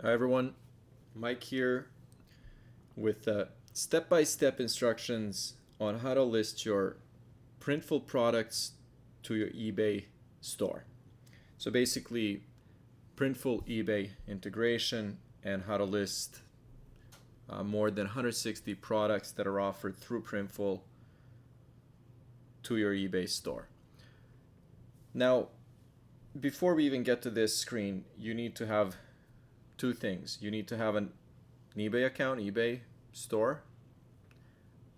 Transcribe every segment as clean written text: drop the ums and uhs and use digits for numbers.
Hi everyone, Mike here with step-by-step instructions on how to list your Printful products to your eBay store. So basically, Printful eBay integration and how to list more than 160 products that are offered through Printful to your eBay store. Now, before we even get to this screen, you need to have two things. You need to have an eBay account, eBay store,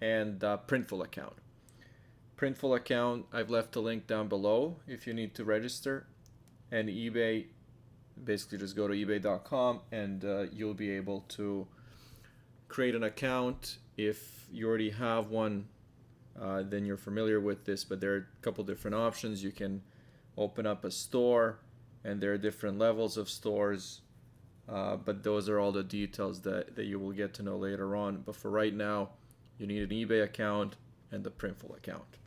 and Printful account. Printful account, I've left a link down below if you need to register. And eBay, basically just go to ebay.com and you'll be able to create an account. If you already have one, then you're familiar with this, but there are a couple different options. You can open up a store, and there are different levels of stores. But those are all the details that you will get to know later on. But for right now, you need an eBay account and the Printful account.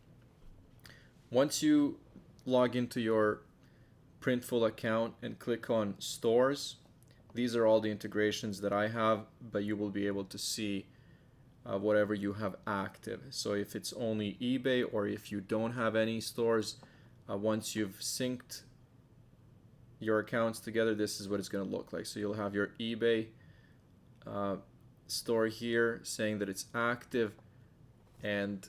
Once you log into your Printful account and click on Stores, these are all the integrations that I have, but you will be able to see whatever you have active. So if it's only eBay or if you don't have any stores, once you've synced your accounts together, this is what it's going to look like. So you'll have your eBay store here saying that it's active, and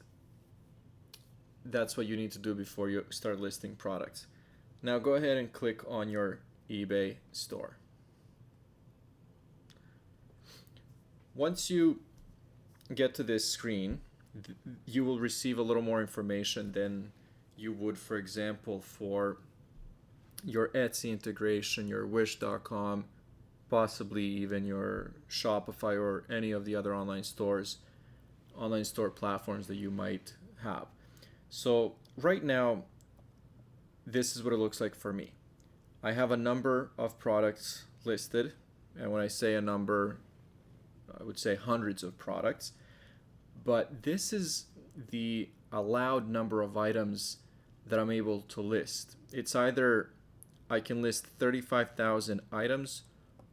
that's what you need to do before you start listing products. Now go ahead and click on your eBay store. Once you get to this screen, you will receive a little more information than you would, for example, for your Etsy integration, your Wish.com, possibly even your Shopify or any of the other online store platforms that you might have. So right now, this is what it looks like for me. I have a number of products listed, and when I say a number, I would say hundreds of products, but this is the allowed number of items that I'm able to list. It's either I can list 35,000 items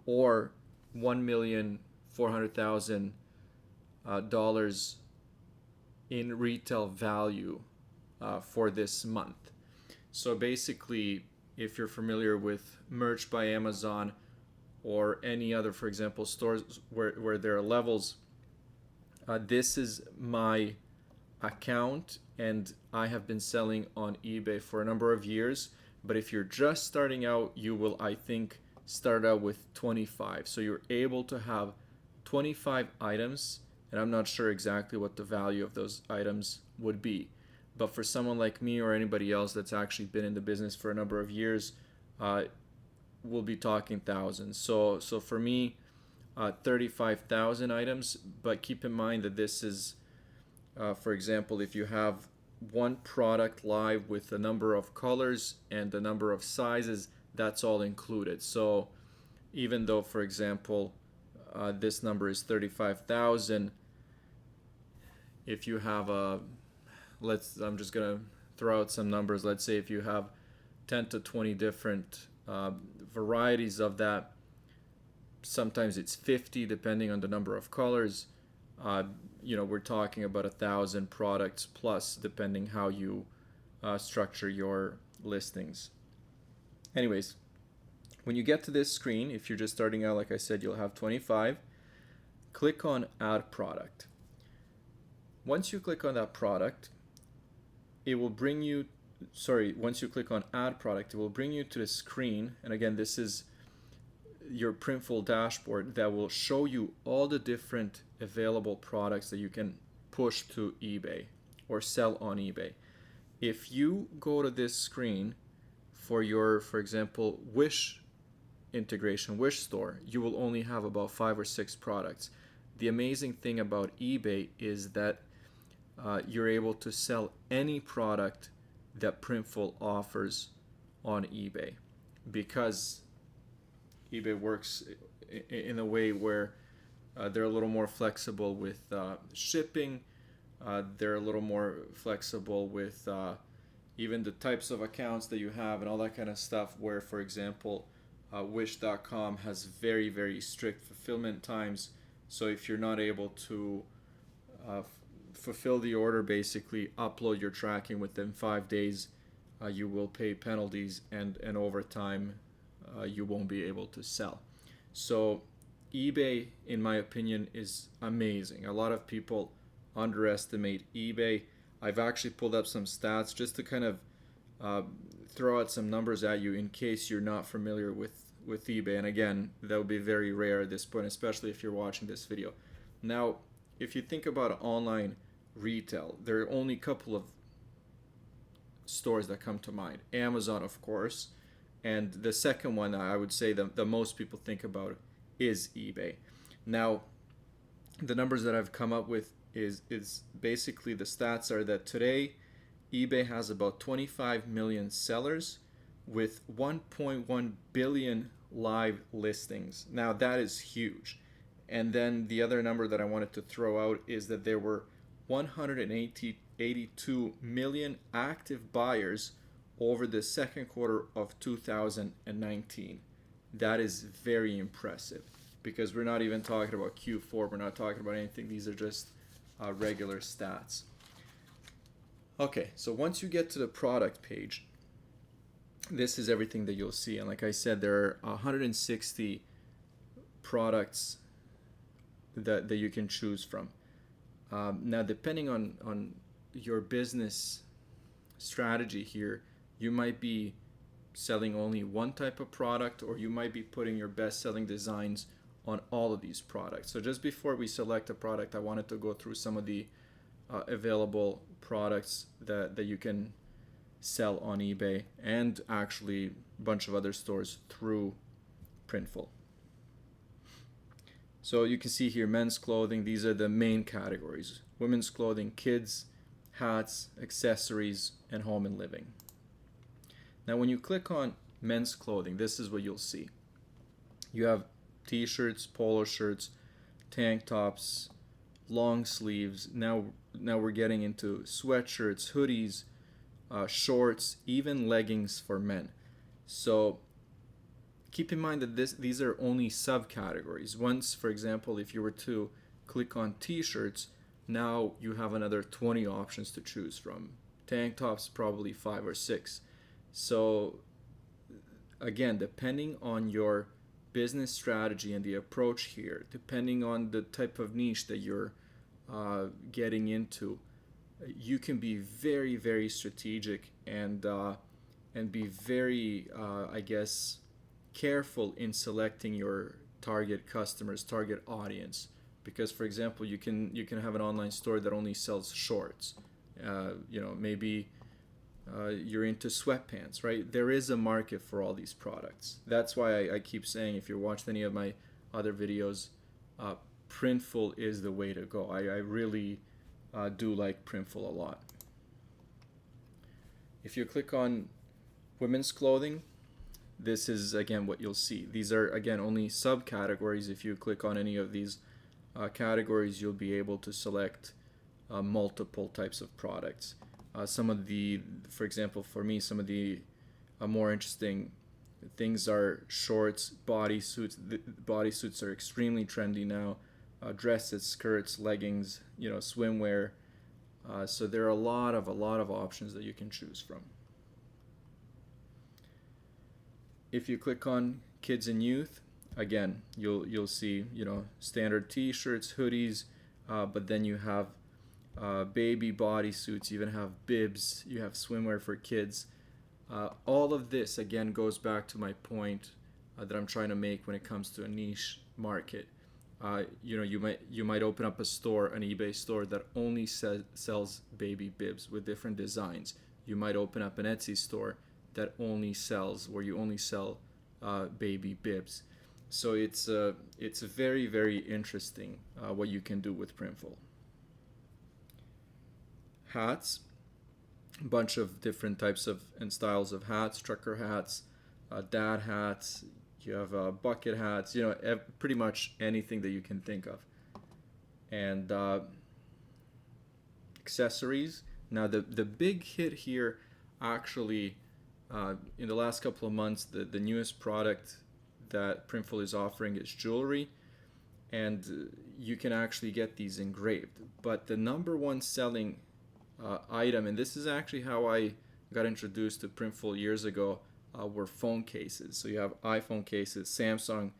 or $1,400,000 in retail value for this month. So basically, if you're familiar with Merch by Amazon or any other, for example, stores where there are levels, this is my account, and I have been selling on eBay for a number of years. But if you're just starting out, you will, I think, start out with 25. So you're able to have 25 items, and I'm not sure exactly what the value of those items would be. But for someone like me or anybody else that's actually been in the business for a number of years, we'll be talking thousands. So for me, 35,000 items. But keep in mind that this is, for example, if you have one product live with a number of colors and the number of sizes, that's all included. So even though, for example, this number is 35,000, if you have I'm just gonna throw out some numbers. Let's say if you have 10 to 20 different varieties of that, sometimes it's 50 depending on the number of colors. We're talking about 1,000 products plus, depending how you structure your listings. Anyways, when you get to this screen, if you're just starting out, like I said, you'll have 25. Click on Add Product. Once you click on that product, it will bring you, once you click on Add Product, it will bring you to the screen. And again, this is your Printful dashboard that will show you all the different available products that you can push to eBay or sell on eBay. If you go to this screen for your, for example, Wish integration, Wish store, you will only have about 5 or 6 products. The amazing thing about eBay is that you're able to sell any product that Printful offers on eBay, because eBay works in a way where they're a little more flexible with shipping. They're a little more flexible with even the types of accounts that you have and all that kind of stuff, where, for example, Wish.com has very, very strict fulfillment times. So if you're not able to fulfill the order, basically upload your tracking within 5 days, you will pay penalties, and over time you won't be able to sell. So eBay, in my opinion, is amazing. A lot of people underestimate eBay. I've actually pulled up some stats just to kind of throw out some numbers at you in case you're not familiar with eBay. And again, that would be very rare at this point, especially if you're watching this video. Now, if you think about online retail, there are only a couple of stores that come to mind. Amazon, of course, and the second one I would say the most people think about is eBay. Now, the numbers that I've come up with is basically, the stats are that today eBay has about 25 million sellers with 1.1 billion live listings. Now that is huge. And then the other number that I wanted to throw out is that there were 182 million active buyers over the second quarter of 2019. That is very impressive, because we're not even talking about Q4, we're not talking about anything. These are just regular stats. Okay, so once you get to the product page, this is everything that you'll see. And like I said, there are 160 products that you can choose from. Now, depending on your business strategy here, you might be selling only one type of product, or you might be putting your best-selling designs on all of these products. So just before we select a product, I wanted to go through some of the available products that you can sell on eBay, and actually a bunch of other stores through Printful. So you can see here, men's clothing, these are the main categories. Women's clothing, kids, hats, accessories, and home and living. Now when you click on men's clothing, this is what you'll see. You have t-shirts, polo shirts, tank tops, long sleeves. Now we're getting into sweatshirts, hoodies, shorts, even leggings for men. So keep in mind that these are only subcategories. Once, for example, if you were to click on t-shirts, now you have another 20 options to choose from. Tank tops, probably 5 or 6. So again, depending on your business strategy and the approach here, depending on the type of niche that you're getting into, you can be very, very strategic and be very, I guess, careful in selecting your target customers, target audience. Because, for example, you can have an online store that only sells shorts. Maybe you're into sweatpants, right? There is a market for all these products. That's why I keep saying, if you watched any of my other videos, Printful is the way to go. I really do like Printful a lot. If you click on women's clothing, this is again what you'll see. These are again only subcategories. If you click on any of these categories, you'll be able to select multiple types of products. Some of the, for example, for me, some of the more interesting things are shorts, bodysuits. Bodysuits are extremely trendy now. Dresses, skirts, leggings, swimwear. So there are a lot of options that you can choose from. If you click on kids and youth, again, you'll see standard t-shirts, hoodies, but then you have baby bodysuits, you even have bibs, you have swimwear for kids. All of this again goes back to my point that I'm trying to make when it comes to a niche market. You might open up a store, an eBay store that only sells baby bibs with different designs. You might open up an Etsy store that only sells, where you only sell baby bibs. So it's very, very interesting what you can do with Printful. Hats, a bunch of different types of and styles of hats, trucker hats, dad hats. You have bucket hats, pretty much anything that you can think of. And accessories. Now the big hit here, actually, in the last couple of months, the newest product that Printful is offering is jewelry, and you can actually get these engraved. But the number one selling item, and this is actually how I got introduced to Printful years ago, were phone cases. So you have iPhone cases, Samsung,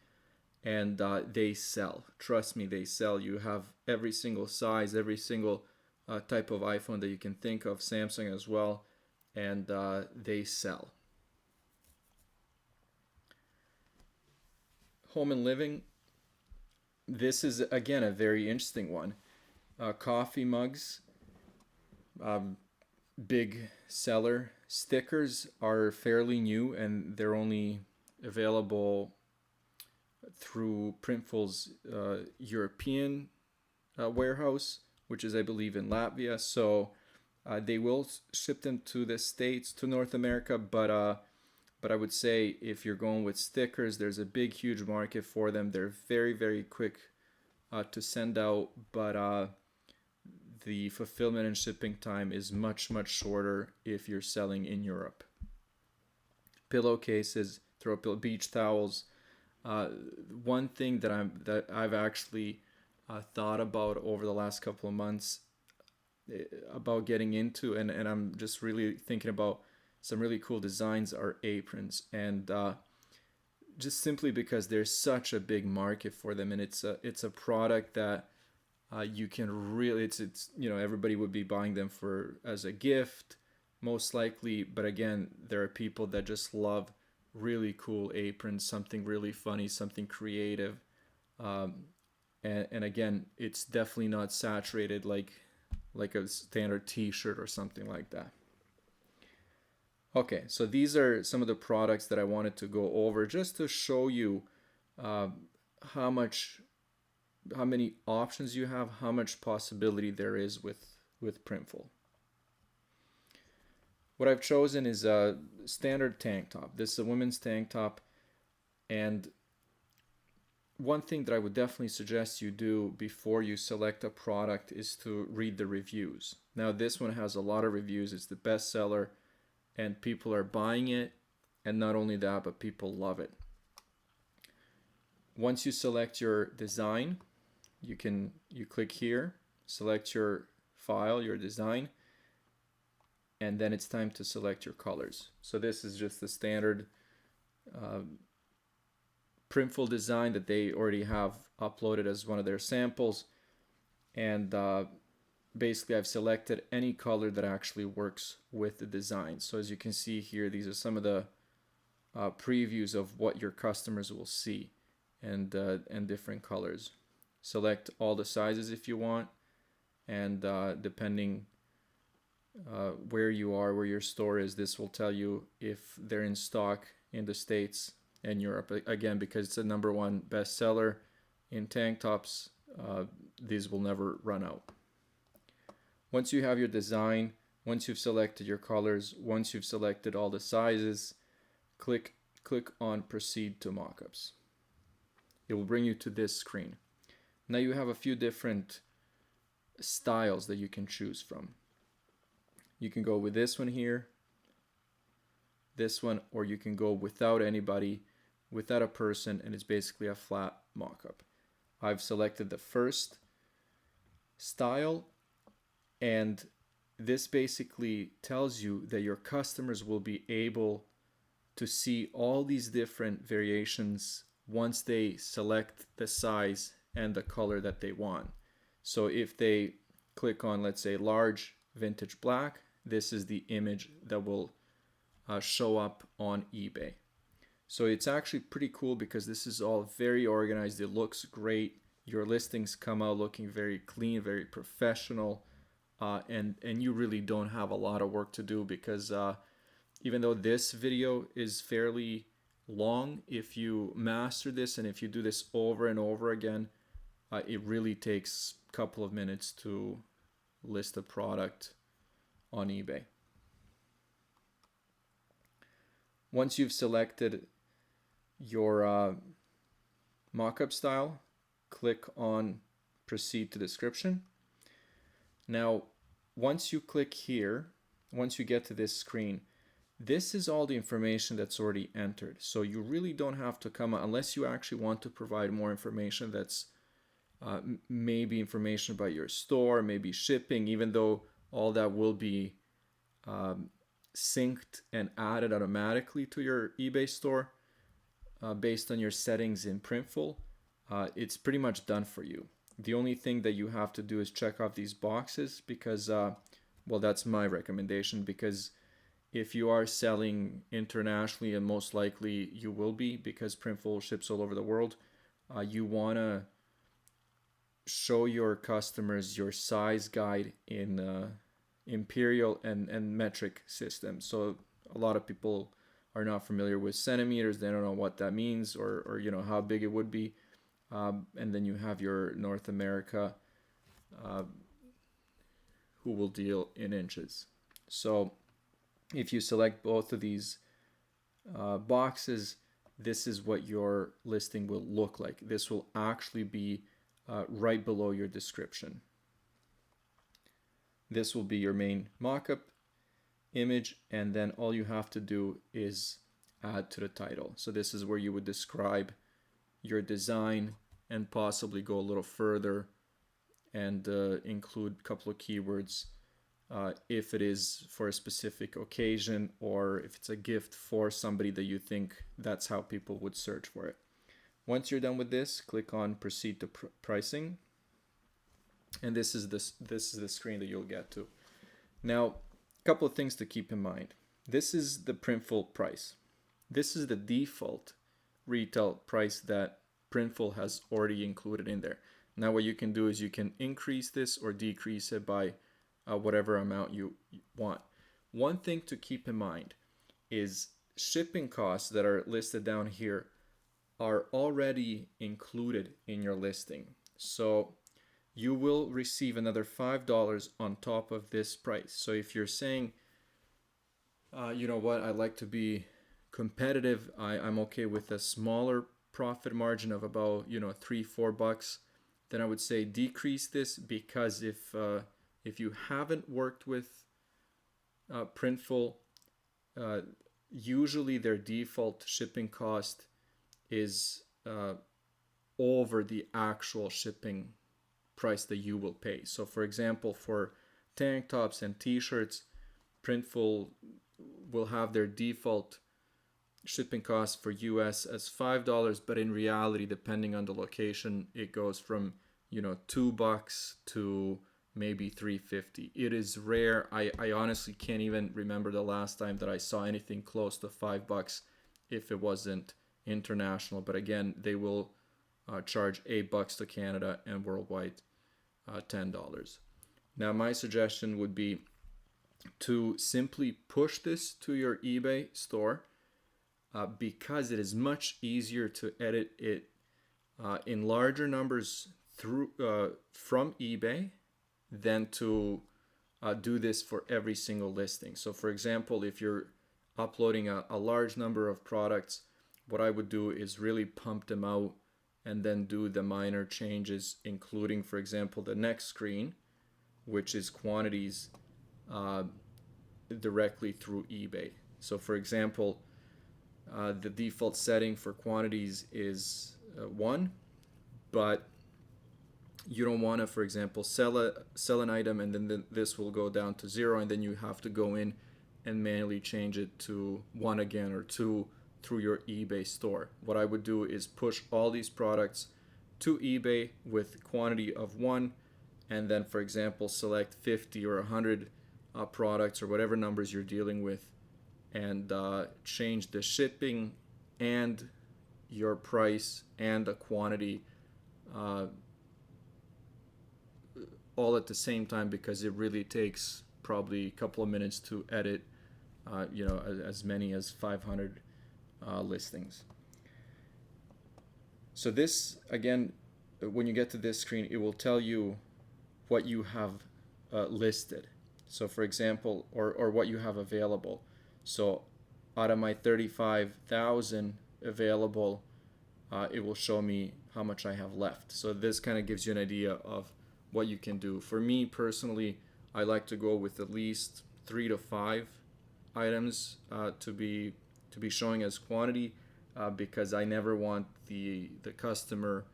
and they sell. Trust me, they sell. You have every single size, every single type of iPhone that you can think of, Samsung as well, and they sell. Home and living. This is again a very interesting one. Coffee mugs, big seller. Stickers are fairly new, and they're only available through Printful's European warehouse, which is, I believe, in Latvia. So they will ship them to the States, to North America, but I would say if you're going with stickers, there's a big, huge market for them. They're very, very quick to send out, but the fulfillment and shipping time is much, much shorter if you're selling in Europe. Pillowcases, throw pillow, beach towels. One thing that I've actually thought about over the last couple of months about getting into, and I'm just really thinking about some really cool designs, are aprons, and just simply because there's such a big market for them, and it's a product that you can really, it's everybody would be buying them for as a gift most likely, but again, there are people that just love really cool aprons, something really funny, something creative, and again, it's definitely not saturated like a standard t-shirt or something like that. Okay, so these are some of the products that I wanted to go over just to show you how many options you have, how much possibility there is with Printful. What I've chosen is a standard tank top. This is a women's tank top, and one thing that I would definitely suggest you do before you select a product is to read the reviews. Now this one has a lot of reviews. It's the best seller, and people are buying it, and not only that, but people love it. Once you select your design, you click here, select your file, your design, and then it's time to select your colors. So this is just the standard Printful design that they already have uploaded as one of their samples, and basically I've selected any color that actually works with the design. So as you can see here, these are some of the previews of what your customers will see, and different colors. Select all the sizes if you want, and depending where you are, where your store is, this will tell you if they're in stock in the States and Europe. Again, because it's a #1 bestseller in tank tops, these will never run out. Once you have your design, once you've selected your colors, once you've selected all the sizes, click on Proceed to Mockups. It will bring you to this screen. Now you have a few different styles that you can choose from. You can go with this one here, this one, or you can go without anybody, without a person, and it's basically a flat mock-up. I've selected the first style, and this basically tells you that your customers will be able to see all these different variations once they select the size and the color that they want. So if they click on, let's say, large vintage black, this is the image that will show up on eBay. So it's actually pretty cool because this is all very organized. It looks great. Your listings come out looking very clean, very professional, and you really don't have a lot of work to do, because even though this video is fairly long, if you master this and if you do this over and over again, it really takes a couple of minutes to list a product on eBay. Once you've selected your mockup style, click on Proceed to Description. Now, once you click here, once you get to this screen, This is all the information that's already entered. So you really don't have to come, unless you actually want to provide more information that's maybe information about your store, maybe shipping, even though all that will be synced and added automatically to your eBay store based on your settings in Printful. It's pretty much done for you. The only thing that you have to do is check off these boxes because, well, that's my recommendation, because if you are selling internationally, and most likely you will be because Printful ships all over the world, you want to show your customers your size guide in imperial and metric systems. So a lot of people are not familiar with centimeters. They don't know what that means, or you know, how big it would be. And then you have your North America who will deal in inches. So if you select both of these boxes, this is what your listing will look like. This will actually be right below your description. This will be your main mockup image, and then all you have to do is add to the title. So this is where you would describe your design and possibly go a little further and include a couple of keywords if it is for a specific occasion, or if it's a gift for somebody that you think that's how people would search for it. Once you're done with this, click on Proceed to Pricing, and this is the screen that you'll get to. Now, a couple of things to keep in mind. This is the Printful price. This is the default retail price that Printful has already included in there. Now what you can do is you can increase this or decrease it by whatever amount you want. One thing to keep in mind is shipping costs that are listed down here are already included in your listing. So you will receive another $5 on top of this price. So if you're saying, you know what, I'd like to be competitive, I'm okay with a smaller profit margin of about, you know, $3-4, then I would say decrease this, because if you haven't worked with Printful, usually their default shipping cost is over the actual shipping price that you will pay. So for example, for tank tops and t-shirts, Printful will have their default shipping cost for US as $5, but in reality, depending on the location, it goes from, you know, $2 to maybe $3.50. It is rare. I honestly can't even remember the last time that I saw anything close to $5 if it wasn't international. But again, they will charge $8 to Canada and worldwide $10. Now, my suggestion would be to simply push this to your eBay store, because it is much easier to edit it in larger numbers through from eBay than to do this for every single listing. So for example, if you're uploading a large number of products, what I would do is really pump them out and then do the minor changes, including, for example, the next screen, which is quantities directly through eBay. So for example, the default setting for quantities is 1, but you don't want to, for example, sell an item and then this will go down to 0, and then you have to go in and manually change it to 1 again, or 2 through your eBay store. What I would do is push all these products to eBay with quantity of 1, and then, for example, select 50 or 100 products or whatever numbers you're dealing with, and change the shipping and your price and the quantity all at the same time, because it really takes probably a couple of minutes to edit you know, as many as 500 listings. So this, again, when you get to this screen, it will tell you what you have listed. So for example, or what you have available. So out of my 35,000 available, it will show me how much I have left. So this kind of gives you an idea of what you can do. For me personally, I like to go with at least 3 to 5 items to be showing as quantity, because I never want the customer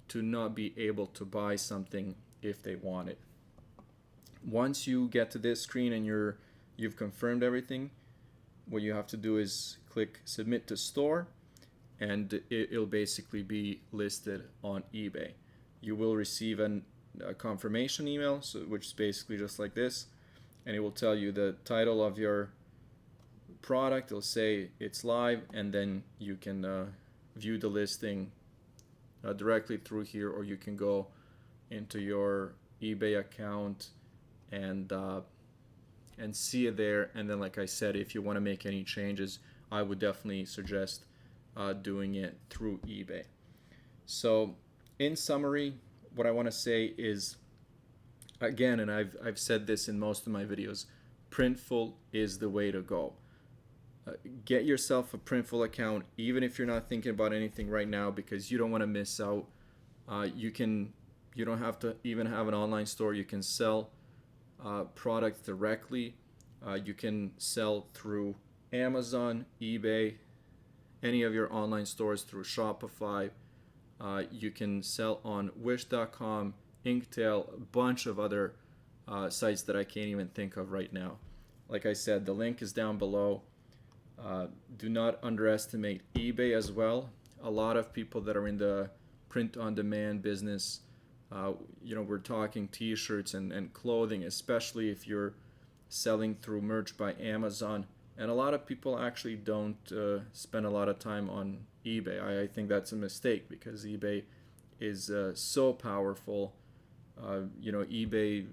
to not be able to buy something if they want it. Once you get to this screen and you've confirmed everything, what you have to do is click submit to store, and it'll basically be listed on eBay. You will receive a confirmation email, which is basically just like this, and it will tell you the title of your product. It'll say it's live, and then you can view the listing directly through here, or you can go into your eBay account and see it there. And then, like I said, if you want to make any changes, I would definitely suggest doing it through eBay. So in summary, what I want to say is, again, and I've said this in most of my videos, Printful is the way to go. Get yourself a Printful account, even if you're not thinking about anything right now, because you don't want to miss out. You don't have to even have an online store. You can sell products directly. You can sell through Amazon, eBay, any of your online stores, through Shopify. You can sell on Wish.com, Inktail, a bunch of other sites that I can't even think of right now. Like I said, the link is down below. Do not underestimate eBay as well. A lot of people that are in the print-on-demand business, we're talking t-shirts and clothing, especially if you're selling through Merch by Amazon. And a lot of people actually don't spend a lot of time on eBay. I think that's a mistake, because eBay is so powerful. eBay,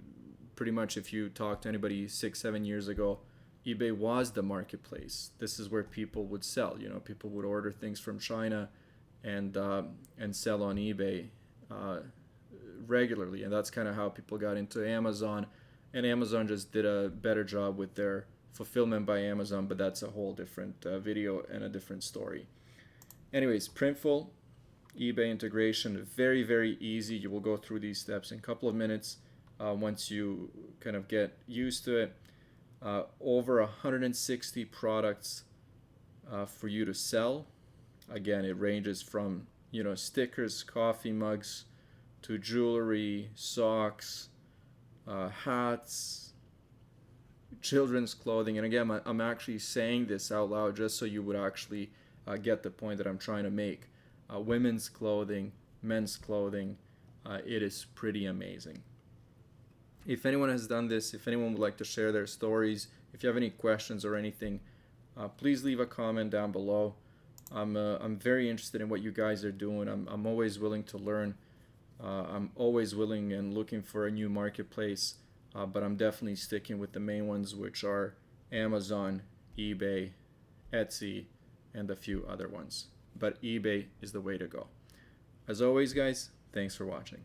pretty much, if you talk to anybody 6-7 years ago, eBay was the marketplace. This is where people would sell. People would order things from China and sell on eBay regularly, and that's kind of how people got into Amazon. And Amazon just did a better job with their fulfillment by Amazon, but that's a whole different video and a different story. Anyways, Printful, eBay integration, very, very easy. You will go through these steps in a couple of minutes once you kind of get used to it. Over 160 products for you to sell. Again, it ranges from stickers, coffee mugs, to jewelry, socks, hats, children's clothing. And again, I'm actually saying this out loud just so you would actually get the point that I'm trying to make. Women's clothing, men's clothing, it is pretty amazing. If anyone has done this, if anyone would like to share their stories, if you have any questions or anything, please leave a comment down below. I'm very interested in what you guys are doing. I'm always willing to learn. I'm always willing and looking for a new marketplace, but I'm definitely sticking with the main ones, which are Amazon, eBay, Etsy, and a few other ones. But eBay is the way to go. As always, guys, thanks for watching.